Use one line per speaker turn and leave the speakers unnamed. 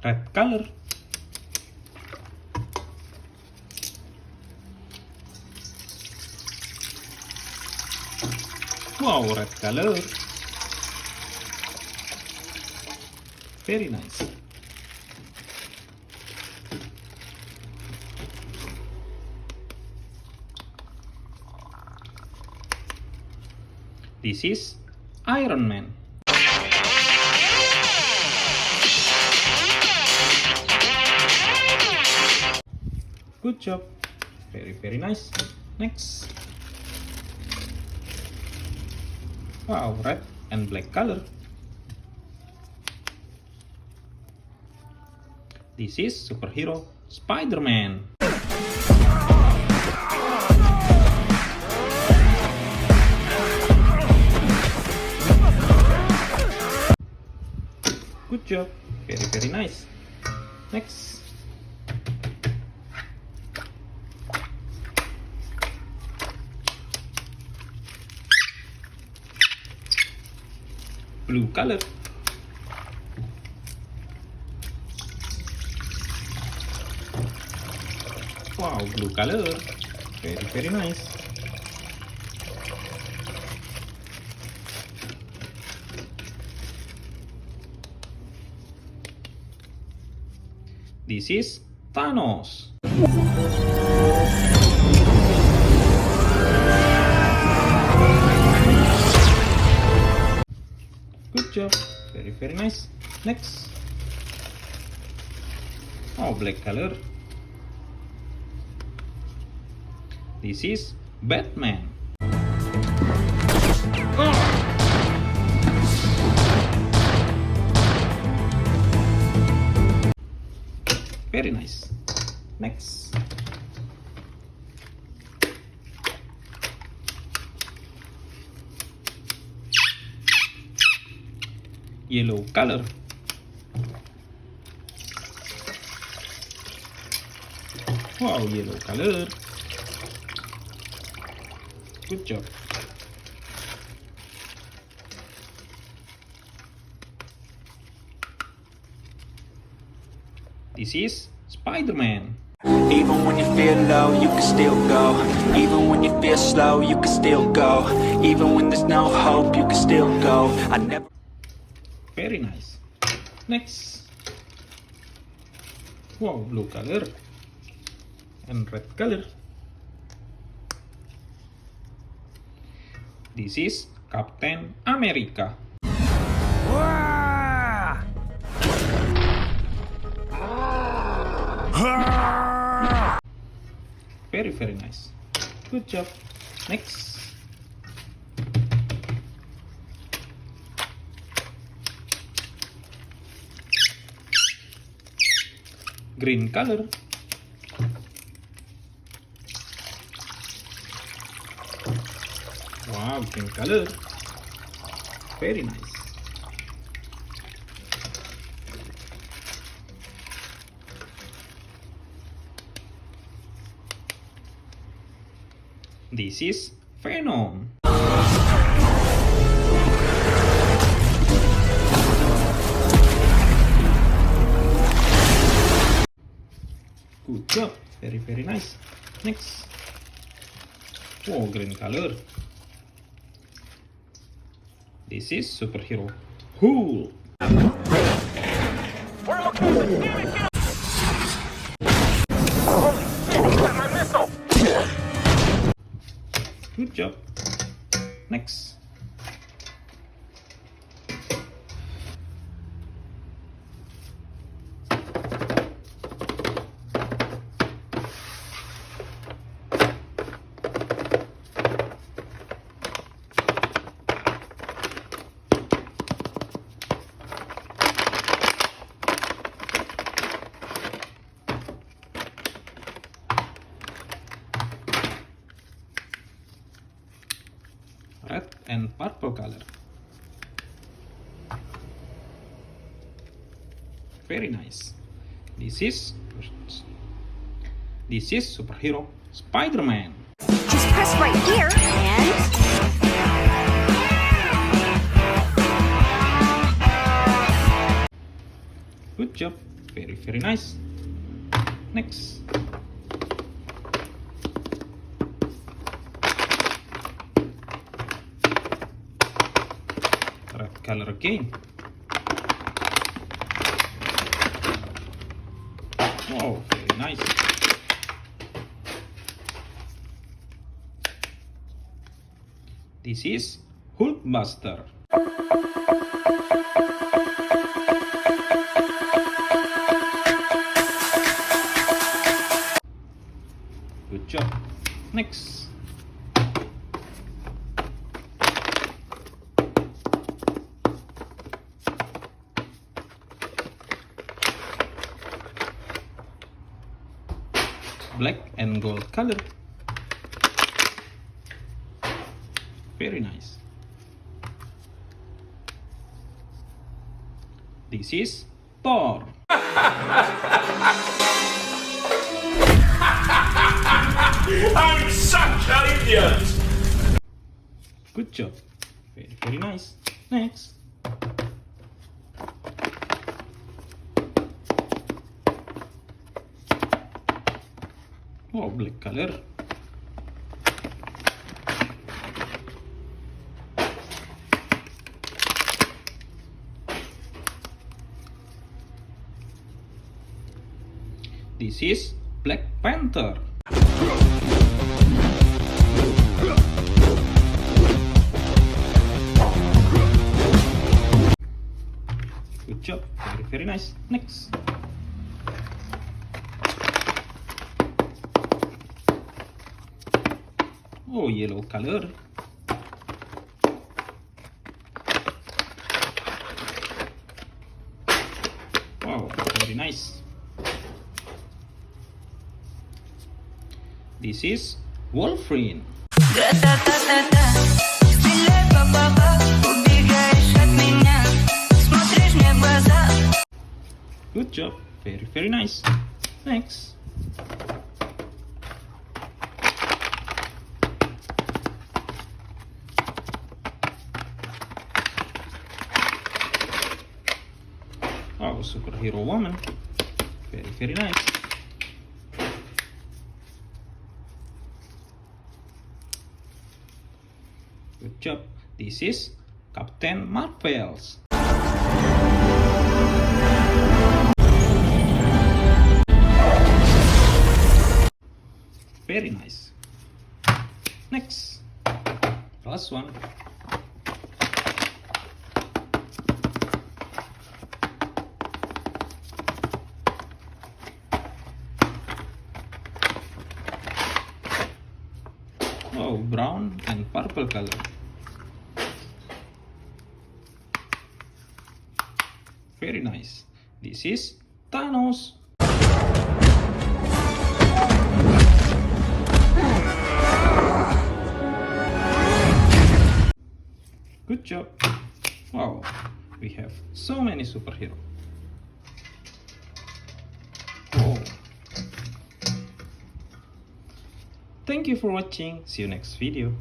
Red color. Wow, red color. Very nice. This is Iron Man. Good job. Very nice. Next. Wow, red and black color. This is superhero Spiderman. Good job. Very nice. Next. Blue color. Wow, blue color. Very nice. This is Thanos. Good job. Very nice. Next. Oh, black color. This is Batman. Oh! Very nice. Next. Yellow color. Wow, yellow color. Good job. This is Spiderman.
Even when you feel low, you can still go. Even when you feel slow, you can still go. Even when there's no hope, you can still go. I never.
Very nice. Next. Wow, blue color and red color. This is Captain America. Very nice. Good job. Next. Green color. Wow, green color. Very nice. This is Phenom. Good job. Very nice. Next. Oh, green color. This is superhero Hulk. Good job. Next. red and purple color. Very nice. This is superhero Spiderman.
Just press right here and...
Good job. Very, very nice. Next. Red color again. Wow, very nice. This is Hulkmaster. Good job. Next. Black and gold color. Very nice. This is Thor.
I'm such an idiot!
Good job. Very, very nice. Next. Oh, black color. This is Black Panther. Good job. Very, very nice. Next. Oh, yellow color. Wow, very nice. This is Wolverine. Good job. Very, very nice. Next. Oh, superhero woman. Very, very nice. Good job. This is Captain Marvels. Very nice. Next. Last one. Oh, brown and purple color. Very nice. This is Thanos. Good job. Wow, we have so many superheroes. Oh. Thank you for watching. See you next video.